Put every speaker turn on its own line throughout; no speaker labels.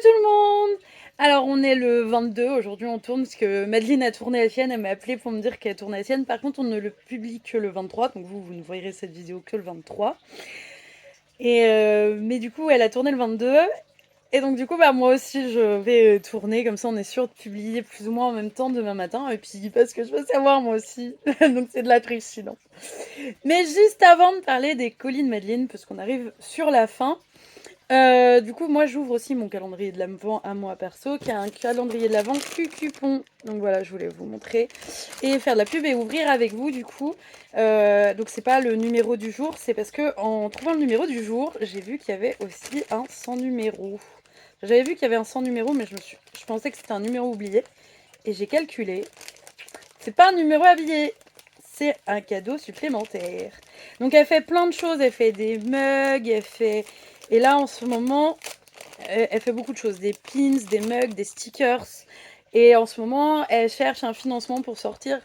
tout le monde! Alors on est le 22, aujourd'hui on tourne parce que Madeleine a tourné la sienne, elle m'a appelé pour me dire qu'elle tournait la sienne. Par contre on ne le publie que le 23, donc vous ne verrez cette vidéo que le 23. Mais du coup elle a tourné le 22, et donc du coup bah moi aussi je vais tourner, comme ça on est sûr de publier plus ou moins en même temps demain matin, et puis parce que je veux savoir moi aussi, donc c'est de la triche sinon. Mais juste avant de parler des colis de Madeleine, parce qu'on arrive sur la fin, du coup, moi, j'ouvre aussi mon calendrier de l'Avent à moi perso, qui est un calendrier de l'Avent Cucupon. Donc voilà, je voulais vous montrer et faire de la pub et ouvrir avec vous, du coup. Donc c'est pas le numéro du jour, c'est parce que en trouvant le numéro du jour, j'ai vu qu'il y avait aussi un sans numéro. J'avais vu qu'il y avait un sans numéro, mais je pensais que c'était un numéro oublié. Et j'ai calculé. C'est pas un numéro habillé, c'est un cadeau supplémentaire. Donc elle fait plein de choses, elle fait des mugs, elle fait... Et là en ce moment, elle fait beaucoup de choses, des pins, des mugs, des stickers. Et en ce moment, elle cherche un financement pour sortir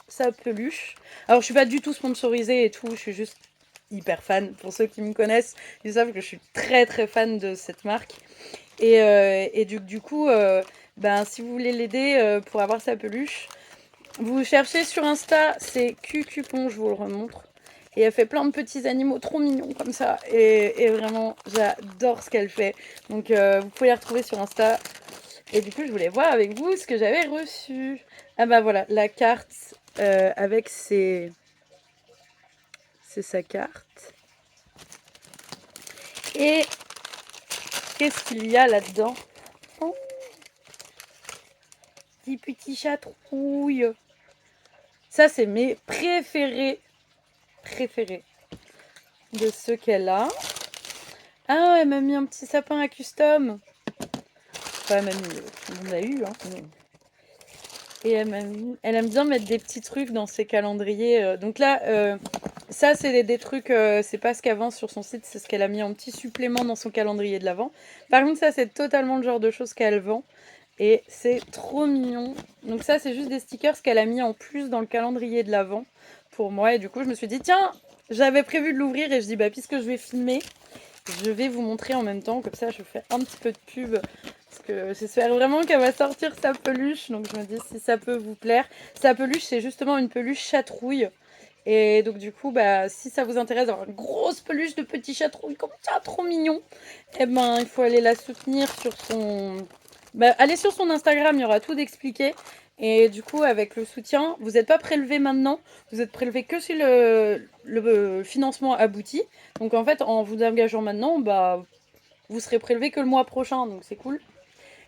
sa peluche. Alors je suis pas du tout sponsorisée et tout, je suis juste hyper fan. Pour ceux qui me connaissent, ils savent que je suis très très fan de cette marque. Et du coup, ben, si vous voulez l'aider pour avoir sa peluche, vous cherchez sur Insta, c'est Cucupon, je vous le remontre. Et elle fait plein de petits animaux trop mignons comme ça. Et vraiment, j'adore ce qu'elle fait. Donc vous pouvez la retrouver sur Insta. Et du coup, je voulais voir avec vous ce que j'avais reçu. Ah bah voilà, la carte avec ses... C'est sa carte. Et qu'est-ce qu'il y a là-dedans? Oh, des petits chatrouilles. Ça, c'est mes préférés. Préférés de ceux qu'elle a. Ah, elle m'a mis un petit sapin à custom. Enfin, elle m'a mis... On a eu, hein. Et elle aime bien mettre des petits trucs dans ses calendriers. Donc là, ça, c'est des trucs... c'est pas ce qu'elle vend sur son site, c'est ce qu'elle a mis en petit supplément dans son calendrier de l'Avent. Par contre, ça, c'est totalement le genre de choses qu'elle vend. Et c'est trop mignon. Donc ça, c'est juste des stickers qu'elle a mis en plus dans le calendrier de l'Avent pour moi. Et du coup, je me suis dit, tiens, j'avais prévu de l'ouvrir. Et je dis, bah, puisque je vais filmer, je vais vous montrer en même temps. Comme ça, je fais un petit peu de pub. Parce que j'espère vraiment qu'elle va sortir sa peluche. Donc je me dis, si ça peut vous plaire. Sa peluche, c'est justement une peluche chatrouille. Et donc du coup, bah, si ça vous intéresse d'avoir une grosse peluche de petit chatrouille comme ça, trop mignon, eh ben, il faut aller la soutenir sur son... Bah, allez sur son Instagram, il y aura tout d'expliqué. Et du coup, avec le soutien, vous n'êtes pas prélevé maintenant, vous êtes prélevé que si le financement aboutit. Donc en fait, en vous engageant maintenant, bah, vous serez prélevé que le mois prochain, donc c'est cool.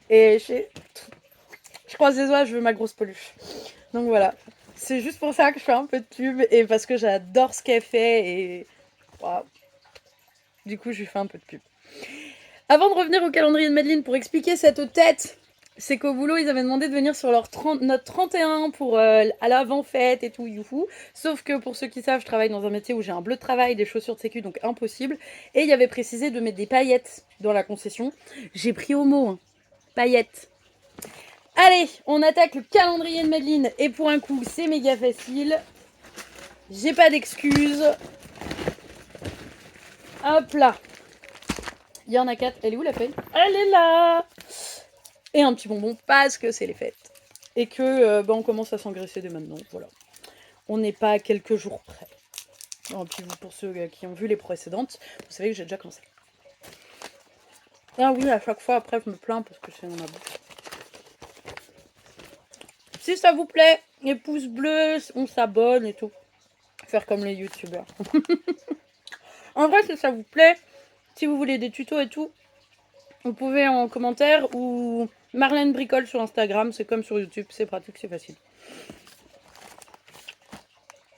Et je croise les doigts, je veux ma grosse peluche. Donc voilà, c'est juste pour ça que je fais un peu de pub et parce que j'adore ce qu'elle fait et wow. Du coup, je lui fais un peu de pub. Avant de revenir au calendrier de Madeleine pour expliquer cette tête, c'est qu'au boulot, ils avaient demandé de venir sur notre 31 pour à l'avant-fête et tout, youhou. Sauf que pour ceux qui savent, je travaille dans un métier où j'ai un bleu de travail, des chaussures de sécu, donc impossible. Et il y avait précisé de mettre des paillettes dans la concession. J'ai pris au mot, hein. Paillettes. Allez, on attaque le calendrier de Madeleine. Et pour un coup, c'est méga facile. J'ai pas d'excuses. Hop là. Il y en a 4. Elle est où la feuille? Elle est là. Et un petit bonbon parce que c'est les fêtes. Et que bah, on commence à s'engraisser dès maintenant. Voilà. On n'est pas à quelques jours près. Et puis pour ceux qui ont vu les précédentes, vous savez que j'ai déjà commencé. Ah oui, à chaque fois après je me plains parce que c'est dans ma bouche. Si ça vous plaît, les pouces bleus, on s'abonne et tout. Faire comme les youtubeurs. En vrai, si ça vous plaît, si vous voulez des tutos et tout, vous pouvez en commentaire ou Marlène Bricole sur Instagram, c'est comme sur YouTube, c'est pratique, c'est facile.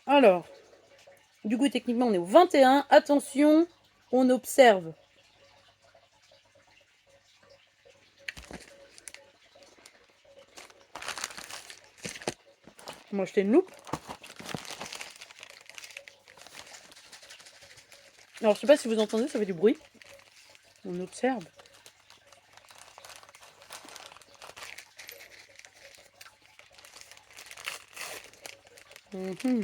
Alors, du coup, techniquement, on est au 21. Attention, on observe. On va acheter une loupe. Alors, je sais pas si vous entendez, ça fait du bruit. On observe. Mmh.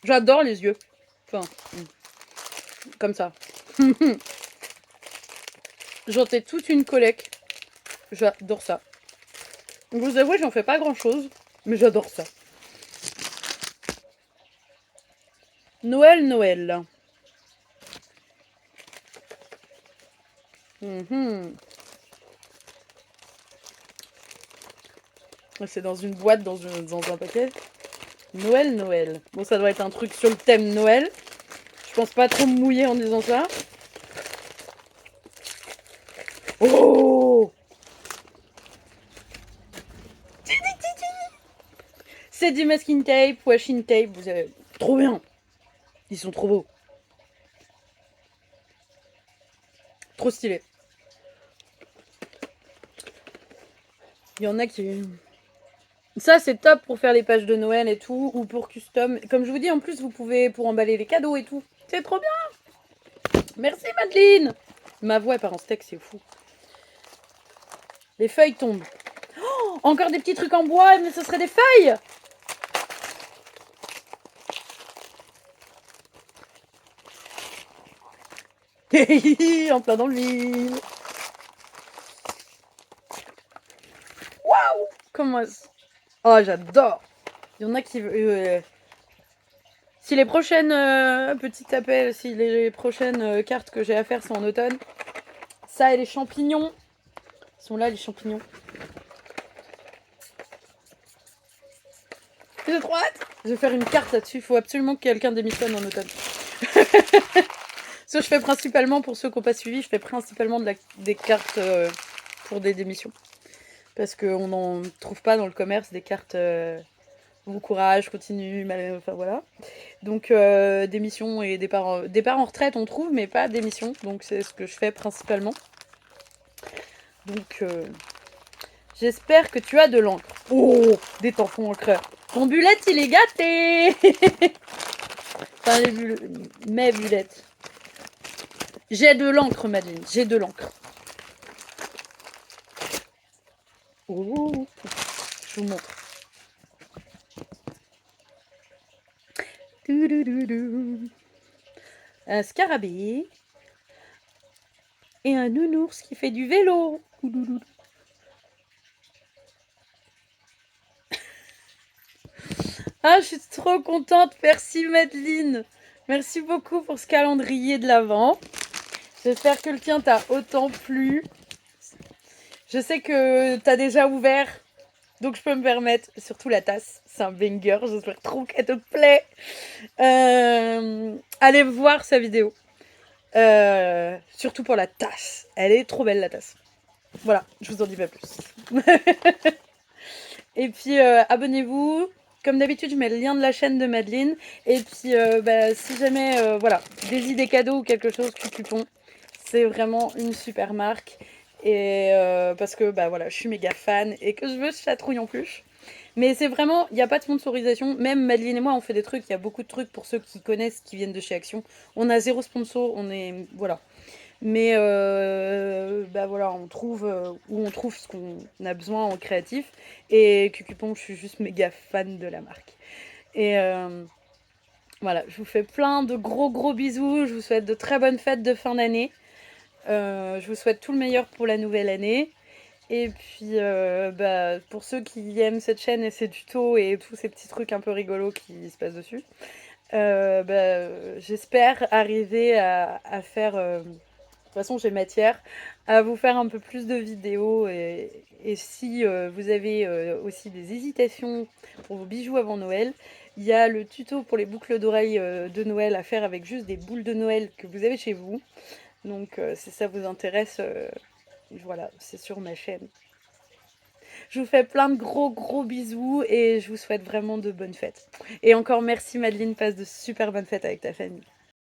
J'adore les yeux. Enfin, comme ça. J'en ai toute une collecte. J'adore ça. Vous avouez, j'en fais pas grand chose, mais j'adore ça. Noël, Noël. C'est dans une boîte, dans un paquet. Noël, Noël. Bon, ça doit être un truc sur le thème Noël. Je pense pas trop me mouiller en disant ça. Oh! C'est du masking tape, washing tape. Vous avez... Trop bien. Ils sont trop beaux. Trop stylé. Il y en a qui... Ça, c'est top pour faire les pages de Noël et tout, ou pour custom. Comme je vous dis, en plus, vous pouvez pour emballer les cadeaux et tout. C'est trop bien. Merci, Madeleine. Ma voix, par en steak, c'est fou. Les feuilles tombent. Oh, encore des petits trucs en bois, mais ce serait des feuilles. En plein dans le vide. Waouh. Comment... Oh, j'adore. Il y en a qui... Si les prochaines petits appels, si les prochaines cartes que j'ai à faire sont en automne, ça et les champignons. Ils sont là, les champignons. J'ai trop hâte. Je vais faire une carte là-dessus. Il faut absolument que quelqu'un démissionne en automne. Ce que je fais principalement, pour ceux qui n'ont pas suivi, je fais principalement des cartes pour des démissions. Parce qu'on n'en trouve pas dans le commerce des cartes bon courage, continue, enfin voilà. Donc démission et départ en retraite on trouve, mais pas démission. Donc c'est ce que je fais principalement. Donc j'espère que tu as de l'encre. Oh, des tampons encreurs. Ton bullet il est gâté. Enfin mes bullettes. J'ai de l'encre, Madeleine, j'ai de l'encre. Oh, je vous montre. Un scarabée et un nounours qui fait du vélo. Ah, je suis trop contente. Merci Madeleine. Merci beaucoup pour ce calendrier de l'Avent. J'espère que le tien t'a autant plu. Je sais que t'as déjà ouvert, donc je peux me permettre. Surtout la tasse, c'est un banger. J'espère trop qu'elle te plaît. Allez voir sa vidéo. Surtout pour la tasse. Elle est trop belle la tasse. Voilà, je vous en dis pas plus. Et puis abonnez-vous. Comme d'habitude, je mets le lien de la chaîne de Madeleine. Et puis, si jamais, voilà, des idées cadeaux ou quelque chose, Cucupon, c'est vraiment une super marque. Et parce que, voilà, je suis méga fan et que je veux ce chatrouille en plus. Mais c'est vraiment, il n'y a pas de sponsorisation. Même Madeleine et moi, on fait des trucs. Il y a beaucoup de trucs pour ceux qui connaissent, qui viennent de chez Action. On a 0 sponsor, on est, voilà. Mais voilà, on trouve où on trouve ce qu'on a besoin en créatif. Et Cucupon, je suis juste méga fan de la marque. Et voilà, je vous fais plein de gros bisous. Je vous souhaite de très bonnes fêtes de fin d'année. Je vous souhaite tout le meilleur pour la nouvelle année. Et puis, pour ceux qui aiment cette chaîne et ses tutos et tous ces petits trucs un peu rigolos qui se passent dessus, j'espère arriver à faire... de toute façon, j'ai matière à vous faire un peu plus de vidéos. Et si vous avez aussi des hésitations pour vos bijoux avant Noël, il y a le tuto pour les boucles d'oreilles de Noël à faire avec juste des boules de Noël que vous avez chez vous. Donc, si ça vous intéresse, voilà, c'est sur ma chaîne. Je vous fais plein de gros bisous et je vous souhaite vraiment de bonnes fêtes. Et encore merci Madeleine, passe de super bonnes fêtes avec ta famille.